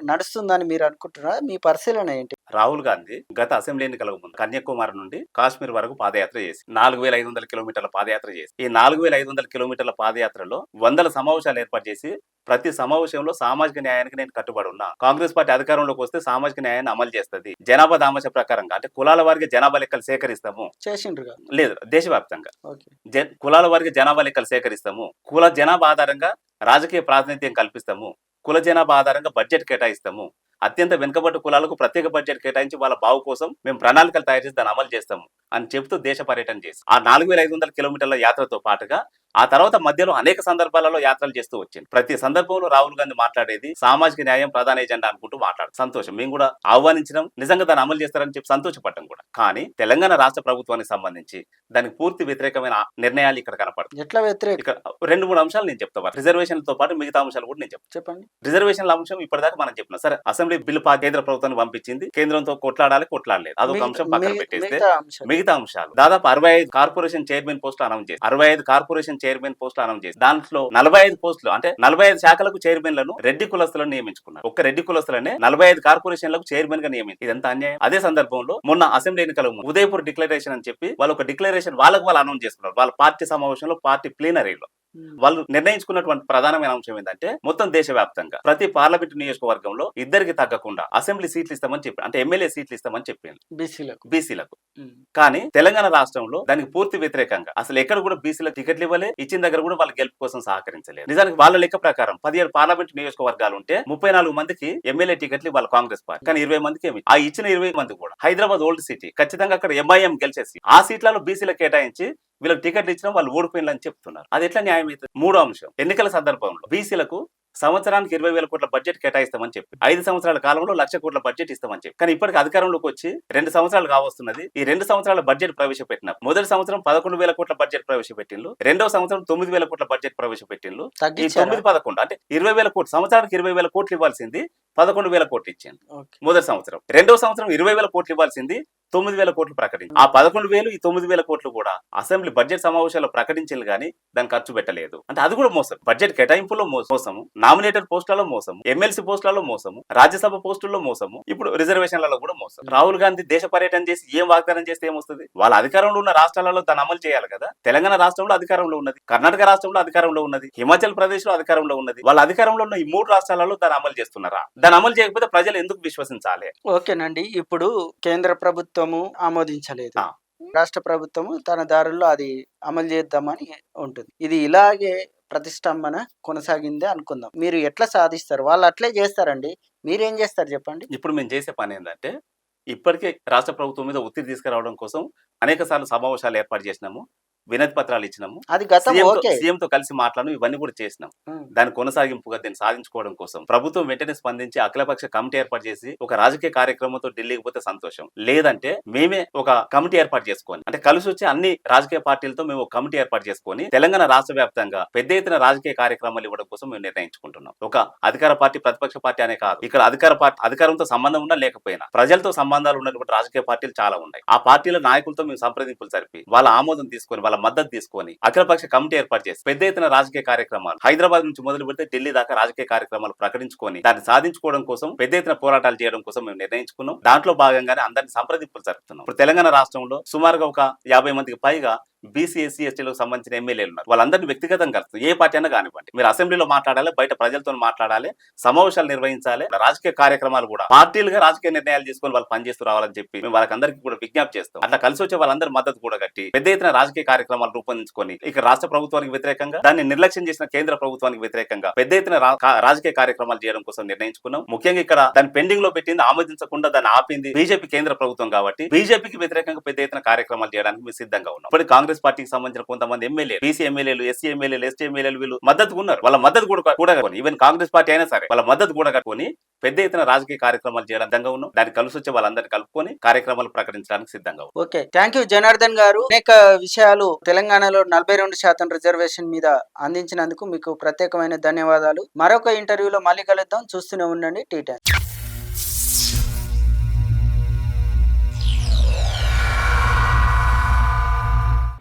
Speaker 1: నడుస్తుందని మీరు అనుకుంటున్నారా? మీ పరిశీలన ఏంటి?
Speaker 2: రాహుల్ గాంధీ గత అసెంబ్లీ ఎన్నికలకు ముందు కన్యాకుమారి నుండి కాశ్మీర్ వరకు పాదయాత్ర చేసి 4,500 కిలోమీటర్ల పాదయాత్ర చేసి ఈ 4,500 కిలోమీటర్ల పాదయాత్రలో వందల సమావేశాలు ఏర్పాటు చేసి ప్రతి సమావేశంలో సామాజిక న్యాయానికి నేను కట్టుబడి ఉన్నా, కాంగ్రెస్ పార్టీ అధికారంలోకి వస్తే సామాజిక న్యాయాన్ని అమలు చేస్తుంది, జనాభా దామాష ప్రకారంగా అంటే కులాల వారికి జనాభా లెక్కలు సేకరిస్తాము
Speaker 1: చేసిండ్రుగా.
Speaker 2: లేదు దేశవ్యాప్తంగా
Speaker 1: ఓకే.
Speaker 2: కులాల వారికి జనాభా లెక్కలు సేకరిస్తాము, కుల జనాభా ఆధారంగా రాజకీయ ప్రాతినిధ్యం కల్పిస్తాము, కుల జనాభా ఆధారంగా బడ్జెట్ కేటాయిస్తాము, అత్యంత వెనుకబడ్డ కులాలకు ప్రత్యేక బడ్జెట్ కేటాయించి వాళ్ళ బావు కోసం మేము ప్రణాళికలు తయారు చేసి దాన్ని అమలు చేస్తాము అని చెబుతూ దేశ పర్యటన చేసి ఆ 4,500 కిలోమీటర్ల యాత్రతో పాటుగా ఆ తర్వాత మధ్యలో అనేక సందర్భాలలో యాత్రలు చేస్తూ వచ్చింది. ప్రతి సందర్భంలో రాహుల్ గాంధీ మాట్లాడేది సామాజిక న్యాయం ప్రధాన ఎజెండా అనుకుంటూ మాట్లాడు. సంతోషం, మేము కూడా ఆహ్వానించడం, నిజంగా దాన్ని అమలు చేస్తారని చెప్పి సంతోషపడ్డం కూడా. కానీ తెలంగాణ రాష్ట్ర ప్రభుత్వానికి సంబంధించి దానికి పూర్తి వ్యతిరేకమైన నిర్ణయాలు ఇక్కడ కనపడతాయి.
Speaker 1: ఎట్లా వ్యతిరేక?
Speaker 2: ఇక్కడ 2-3 అంశాలు నేను చెప్తాను. రిజర్వేషన్లతో పాటు మిగతా అంశాలు కూడా నేను చెప్తాను.
Speaker 1: చెప్పండి.
Speaker 2: రిజర్వేషన్ల అంశం ఇప్పటిదాకా మనం చెప్పిన సరే, అసెంబ్లీ బిల్లు కేంద్ర ప్రభుత్వాన్ని పంపించింది, కేంద్రంతో కొట్లాడలేదు, అదొక అంశం పక్కన పెట్టేస్తే మిగతా అంశాలు దాదాపు 65 కార్పొరేషన్ చైర్మన్ పోస్టులు అనౌన్స్ చేసి 65 కార్పొరేషన్ చైర్మన్ పోస్టులు అనౌన్స్ చేసి దాంట్లో 45 పోస్టులు అంటే 45 శాఖలకు చైర్మన్లను రెడ్డి కులస్తులను నియమించుకున్నారు. ఒక్క రెడ్డి కులస్తులనే 45 కార్పొరేషన్లకు చైర్మన్ గా నియమించారు. ఇదంతా అన్యాయం. అదే సందర్భంలో మొన్న అసెంబ్లీ ఎన్నికల ఉదయపూర్ డిక్లరేషన్ అని చెప్పి వాళ్ళు ఒక డిక్లరేషన్ వాళ్ళు అనౌన్స్ చేసుకున్నారు. వాళ్ళ పార్టీ సమావేశంలో, పార్టీ ప్లీనరీలో వాళ్ళు నిర్ణయించుకున్నటువంటి ప్రధానమైన అంశం ఏంటంటే మొత్తం దేశవ్యాప్తంగా ప్రతి పార్లమెంట్ నియోజకవర్గంలో ఇద్దరికి తగ్గకుండా అసెంబ్లీ సీట్లు ఇస్తామని చెప్పి, అంటే ఎమ్మెల్యే సీట్లు ఇస్తామని చెప్పింది బీసీలకు. కానీ తెలంగాణ రాష్ట్రంలో దానికి పూర్తి వ్యతిరేకంగా అసలు ఎక్కడ కూడా బీసీలకు టికెట్లు ఇవ్వలే, ఇచ్చిన దగ్గర కూడా వాళ్ళ గెలుపు కోసం సహకరించలేదు. నిజానికి వాళ్ళ లెక్క ప్రకారం 17 పార్లమెంట్ నియోజకవర్గాలు ఉంటే 34 మందికి ఎమ్మెల్యే టికెట్లు వాళ్ళ కాంగ్రెస్ పార్టీ, కానీ 20 మందికి ఏమి ఆ ఇచ్చిన 20 మంది కూడా హైదరాబాద్ ఓల్డ్ సిటీ ఖచ్చితంగా అక్కడ ఎంఐఎం గెలిచేసి ఆ సీట్లలో బీసీలకు కేటాయించి వీళ్ళకి టికెట్లు ఇచ్చినా వాళ్ళు ఓడిపోయిందని చెప్తున్నారు. అది ఎట్లా న్యాయం అవుతుంది? మూడో అంశం, ఎన్నికల సందర్భంలో బీసీలకు సంవత్సరానికి 20,000 కోట్ల బడ్జెట్ కేటాయిస్తామని చెప్పి 5 సంవత్సరాల కాలంలో 1,00,000 కోట్ల బడ్జెట్ ఇస్తామని చెప్పి, కానీ ఇప్పటికి అధికారంలోకి వచ్చి 2 సంవత్సరాలు కావస్తున్నది. ఈ 2 సంవత్సరాల బడ్జెట్ ప్రవేశపెట్టిన మొదటి సంవత్సరం 11,000 కోట్ల బడ్జెట్ ప్రవేశపెట్టిండ్రు, రెండో సంవత్సరం 9,000 కోట్ల బడ్జెట్ ప్రవేశపెట్టిండ్రు. ఈ 9-11 అంటే 20,000 కోట్లు, సంవత్సరానికి 20,000 కోట్లు ఇవ్వాల్సింది 11,000 కోట్లు ఇచ్చింది మొదటి సంవత్సరం. రెండో సంవత్సరం 20,000 కోట్లు ఇవ్వాల్సింది 9,000 కోట్లు ప్రకటించి ఆ 11,000 ఈ 9,000 కోట్లు కూడా అసెంబ్లీ బడ్జెట్ సమావేశాల్లో ప్రకటించారు కానీ దాన్ని ఖర్చు పెట్టలేదు. అంటే అది కూడా మోసం. బడ్జెట్ కేటాయింపులో మోసము, నామినేటెడ్ పోస్టులలో మోసము, ఎమ్మెల్సీ పోస్టులలో మోసము, రాజ్యసభ పోస్టుల్లో మోసము, ఇప్పుడు రిజర్వేషన్లలో కూడా మోసం. రాహుల్ గాంధీ దేశ పర్యటన చేసి ఏం వాగ్దానం చేస్తే ఏమొస్తుంది? వాళ్ళ అధికారంలో ఉన్న రాష్ట్రాలలో దాన్ని అమలు చేయాలి కదా. తెలంగాణ రాష్ట్రంలో అధికారంలో ఉన్నది, కర్ణాటక రాష్ట్రంలో అధికారంలో ఉన్నది, హిమాచల్ ప్రదేశ్ లో అధికారంలో ఉన్నది. వాళ్ళ అధికారంలో ఉన్న ఈ 3 రాష్ట్రాలలో దాన్ని అమలు చేస్తున్నారా? దాన్ని అమలు చేయకపోతే ప్రజలు ఎందుకు విశ్వసించాలి?
Speaker 1: ఓకేనండి. ఇప్పుడు కేంద్ర ప్రభుత్వము ఆమోదించలేదు, రాష్ట్ర ప్రభుత్వము తన దారుల్లో అది అమలు చేద్దామని ఉంటుంది. ఇది ఇలాగే ప్రతిష్టంభన కొనసాగిందే అనుకుందాం. మీరు ఎట్లా సాధిస్తారు? వాళ్ళు అట్లే చేస్తారండి, మీరేం చేస్తారు చెప్పండి.
Speaker 2: ఇప్పుడు మేము చేసే పని ఏంటంటే ఇప్పటికే రాష్ట్ర ప్రభుత్వం మీద ఒత్తిడి తీసుకురావడం కోసం అనేక సార్లు సమావేశాలు ఏర్పాటు చేసినాము, వినతి పత్రాలు ఇచ్చినాము,
Speaker 1: అది గతం.
Speaker 2: సీఎం తో కలిసి మాట్లాడడం, ఇవన్నీ కూడా చేసినాం. దాని కొనసాగింపుగా దీన్ని సాధించుకోవడం కోసం ప్రభుత్వం వెంటనే స్పందించి అఖిలపక్ష కమిటీ ఏర్పాటు చేసి ఒక రాజకీయ కార్యక్రమంతో ఢిల్లీకి పోతే సంతోషం, లేదంటే మేమే ఒక కమిటీ ఏర్పాటు చేసుకొని, అంటే కలిసి వచ్చి అన్ని రాజకీయ పార్టీలతో మేము ఒక కమిటీ ఏర్పాటు చేసుకొని తెలంగాణ రాష్ట్ర వ్యాప్తంగా పెద్ద ఎత్తున రాజకీయ కార్యక్రమాలు ఇవ్వడం కోసం మేము నిర్ణయించుకుంటున్నాం. ఒక అధికార పార్టీ, ప్రతిపక్ష పార్టీ అనే కాదు, ఇక్కడ అధికారంతో సంబంధం ఉన్నా లేకపోయినా ప్రజలతో సంబంధాలు ఉన్నటువంటి రాజకీయ పార్టీలు చాలా ఉన్నాయి. ఆ పార్టీల నాయకులతో మేము సంప్రదింపులు జరిపి వాళ్ళ ఆమోదం తీసుకొని, వాళ్ళ మద్దతు తీసుకొని అఖిలపక్ష కమిటీ ఏర్పాటు చేసి పెద్ద ఎత్తున రాజకీయ కార్యక్రమాలు హైదరాబాద్ నుంచి మొదలు పెడితే ఢిల్లీ దాకా రాజకీయ కార్యక్రమాలు ప్రకటించుకొని దాన్ని సాధించుకోవడం కోసం, పెద్ద ఎత్తున పోరాటాలు చేయడం కోసం మేము నిర్ణయించుకున్నాం. దాంట్లో భాగంగానే అందరినీ సంప్రదింపులు జరుపుతున్నాం. ఇప్పుడు తెలంగాణ రాష్ట్రంలో సుమారుగా ఒక 50 మందికి పైగా బీసీ ఎస్సీ ఎస్టీలకు సంబంధించిన ఎమ్మెల్యేలు ఉన్నారు. వాళ్ళందరినీ వ్యక్తిగతంగా కలుస్తూ ఏ పార్టీ అయినా కానివ్వండి, మీరు అసెంబ్లీలో మాట్లాడాలి, బయట ప్రజలతో మాట్లాడాలి, సమావేశాలు నిర్వహించాలి, రాజకీయ కార్యక్రమాలు కూడా పార్టీలుగా రాజకీయ నిర్ణయాలు తీసుకొని వాళ్ళు పనిచేస్తూ రావాలని చెప్పి మేము వాళ్ళకందరికీ కూడా విజ్ఞప్తి చేస్తాం. అట్లా కలిసి వచ్చే వాళ్ళందరి మద్దతు కూడా కట్టి పెద్ద ఎత్తున రాజకీయ కార్యక్రమాలు రూపొందించుకొని ఇక రాష్ట్ర ప్రభుత్వానికి వ్యతిరేకంగా, దాన్ని నిర్లక్ష్యం చేసిన కేంద్ర ప్రభుత్వానికి వ్యతిరేకంగా పెద్ద ఎత్తున రాజకీయ కార్యక్రమాలు చేయడం కోసం నిర్ణయించుకున్నాం. ముఖ్యంగా ఇక్కడ దాన్ని పెండింగ్ లో పెట్టింది, ఆమోదించకుండా దాన్ని ఆపింది బీజేపీ కేంద్ర ప్రభుత్వం కాబట్టి బీజేపీకి వ్యతిరేకంగా పెద్ద ఎత్తున కార్యక్రమాలు చేయడానికి మేము సిద్ధంగా ఉన్నాం. ఇప్పుడు కాంగ్రెస్ పార్టీకి సంబంధించిన కొంతమంది ఎమ్మెల్యేలు, బీసీ ఎమ్మెల్యేలు, ఎస్సీ ఎమ్మెల్యేలు, ఎస్టీ ఎమ్మెల్యేలు వీళ్ళు మద్దతు ఉన్నారు. వాళ్ళ మద్దతు కూడా ఈవెన్ కాంగ్రెస్ పార్టీ అయినా సరే వాళ్ళ మద్దతు కూడా కట్టుకొని పెద్ద ఎత్తున రాజకీయ కార్యక్రమాలు చేయడం సిద్ధంగా ఉన్నాం. దానికి కలిసి వచ్చే వాళ్ళందరినీ కలుపుకొని కార్యక్రమాలు ప్రకటించడానికి సిద్ధంగా ఉన్నాం.
Speaker 1: ఓకే, థ్యాంక్ యూ జనార్దన్ గారు. అనేక విషయాలు తెలంగాణలో 42% రిజర్వేషన్ మీద అందించినందుకు మీకు ప్రత్యేకమైన ధన్యవాదాలు. మరొక ఇంటర్వ్యూలో మళ్ళీ కలుద్దాం. చూస్తూనే ఉండండి టీ10.